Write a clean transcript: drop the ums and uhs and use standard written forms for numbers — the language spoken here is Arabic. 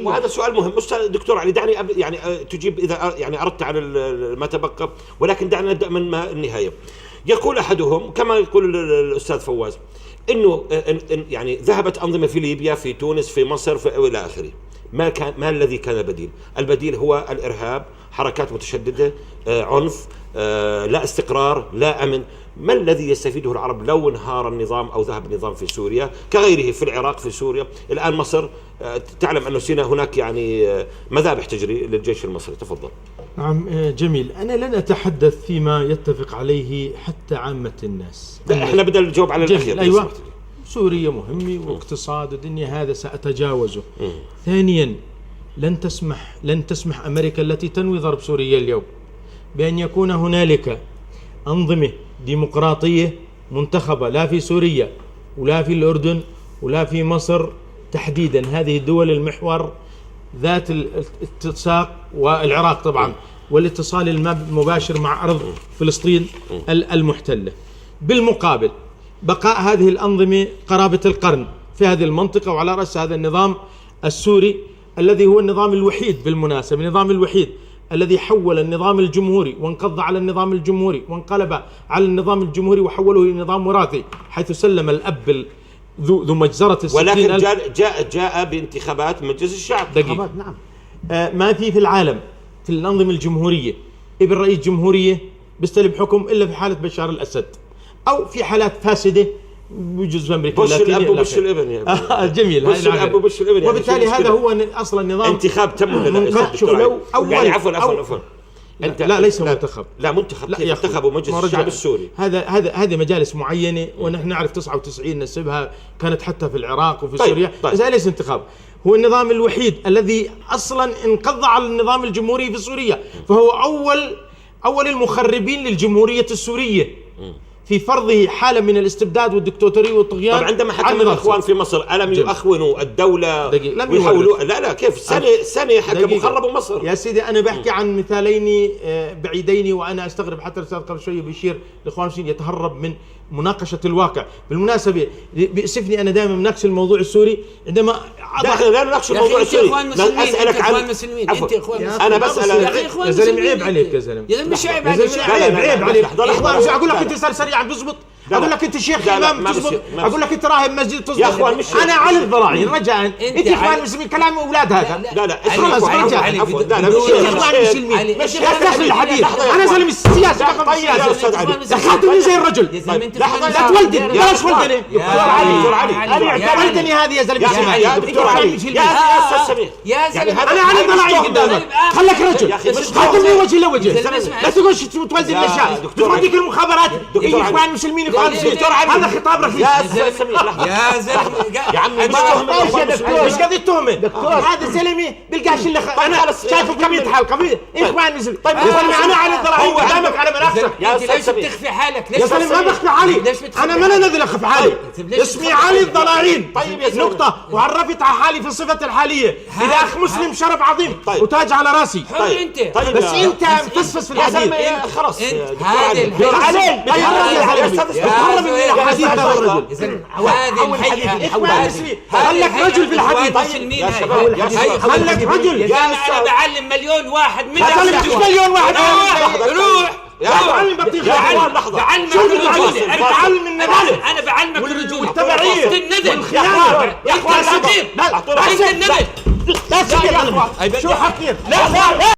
وهذا سؤال مهم أستاذ دكتور علي. دعني يعني تجيب إذا يعني أردت على ما تبقى، ولكن دعنا نبدأ من النهاية. يقول أحدهم كما يقول الأستاذ فواز إنه يعني ذهبت أنظمة في ليبيا، في تونس، في مصر، وإلى آخره. ما الذي كان البديل؟ البديل هو الإرهاب، حركات متشددة، عنف، لا استقرار، لا أمن. ما الذي يستفيده العرب لو انهار النظام أو ذهب النظام في سوريا كغيره في العراق، في سوريا؟ الآن مصر تعلم أن سيناء هناك يعني مذابح تجري للجيش المصري. تفضل. نعم جميل. أنا لن أتحدث فيما يتفق عليه حتى عامة الناس. احنا بدنا نجاوب على الأخير. أيوة، سوريا مهمة واقتصاد الدنيا، هذا سأتجاوزه. ثانيا، لن تسمح أمريكا التي تنوي ضرب سوريا اليوم بأن يكون هنالك أنظمة ديمقراطية منتخبة، لا في سوريا ولا في الأردن ولا في مصر تحديدا، هذه دول المحور ذات الاتساق، والعراق طبعا، والاتصال المباشر مع أرض فلسطين المحتلة. بالمقابل بقاء هذه الأنظمة قرابة القرن في هذه المنطقة، وعلى رأس هذا النظام السوري الذي هو النظام الوحيد بالمناسبة، النظام الوحيد الذي حول النظام الجمهوري وانقض على النظام الجمهوري وانقلب على النظام الجمهوري وحوله إلى نظام وراثي، حيث سلم الأب ذو مجزرة الستين. ولكن جاء بانتخابات مجلس الشعب. دقيقة. نعم. ما في العالم في الأنظمة الجمهورية ابن رئيس جمهورية بيستلم حكم إلا في حالة بشار الأسد، أو في حالات فاسدة بجزء أمريكا بوش الأب وبوش الابن يا جميل. بوش الأب وبوش الابن. وبالتالي هذا هو أصلا نظام انتخاب تم ولا لا؟ يعني عفوا أنت لا ليس منتخب، لا منتخب. لا انتخبوا مجلس الشعب السوري. هذه مجالس معينة، ونحن نعرف 99 نسبها كانت حتى في العراق وفي سوريا. بس ليس انتخاب، هو النظام الوحيد الذي أصلا انقض على النظام الجمهوري في سوريا، فهو أول المخربين للجمهورية السورية في فرضه حالة من الاستبداد والدكتاتورية والطغيان. طب عندما حكم الإخوان في مصر ألم يؤخونوا الدولة ويحاولوا؟ لا كيف سنة حكموا خربوا مصر يا سيدي. أنا بحكي عن مثالين بعيدين، وأنا أستغرب حتى الأستاذ قبل شوية بيشير الإخوان المسلمين يتهرب من مناقشة الواقع. بالمناسبة بيأسفني أنا دائما مناقش الموضوع السوري عندما لا نناقش الموضوع السوري. أسألك عن المسلمين. أنا بسألك يا زلمة عيب عليك يا زلمة. مش عيب عليك. عيب عليك. أقول لك أنت سريعا بتزبط، أقول لك أنت شيخ إمام تزبط، أقول لك أنت راهب مسجد تزبط. يا أخوان مش أنا علي الضراعين رجاء. أنت إخوان المسلمين كلام أولاد هذا. لا خلاص رجاء. لا مش إخوان المسلمين، مش دخل الحديث. أنا زلمة السياسة. يا أستاذ علي دخلتني زي الرجل. لا تولدني، بلاش ولدني. ولدني هذه يا زلمة. يا دكتور علي، يا أستاذ سمير، يا زلمة أنا علي الضراعين قدامك. خلك رجل، خاطبني وجه لوجه. لا تقولش تولدني الأشياء، توديك المخابرات. إخوان المسلمين هذا خطاب رخيص. يا زلمه لحظه يا زلمه يا عمي مش قضية تهمة. هذا زلمه بيلقاش اللي انا شايفه كم يتحاول اخوان مسلمين. طيب انا علي الضراعين قدامك على منافسك. ليش بتخفي حالك؟ يا زلمه ما بخفي حالي، انا ما نذل اخفي حالي. اسمي علي الضراعين. طيب يا نقطة. وعرفت على حالي في الصفة الحالية إذا أخ مسلم شرف عظيم وتاج على راسي. بس أنت مفسفس في الحديث. خلاص هذا علي بتهرب من الحديث هذا الرجل. هذه الحقيقة. إخوان مسلمين خلك رجل في الحديث. خلك رجل. أنا بعلم مليون واحد من مليون واحد. روح بعلم بطيخ. بعلمك الرجولة. بعلم النبي. أنا بعلمك الرجولة والتبعية والخيانة. يا أخوان أنت النبي. شو حقير؟ لا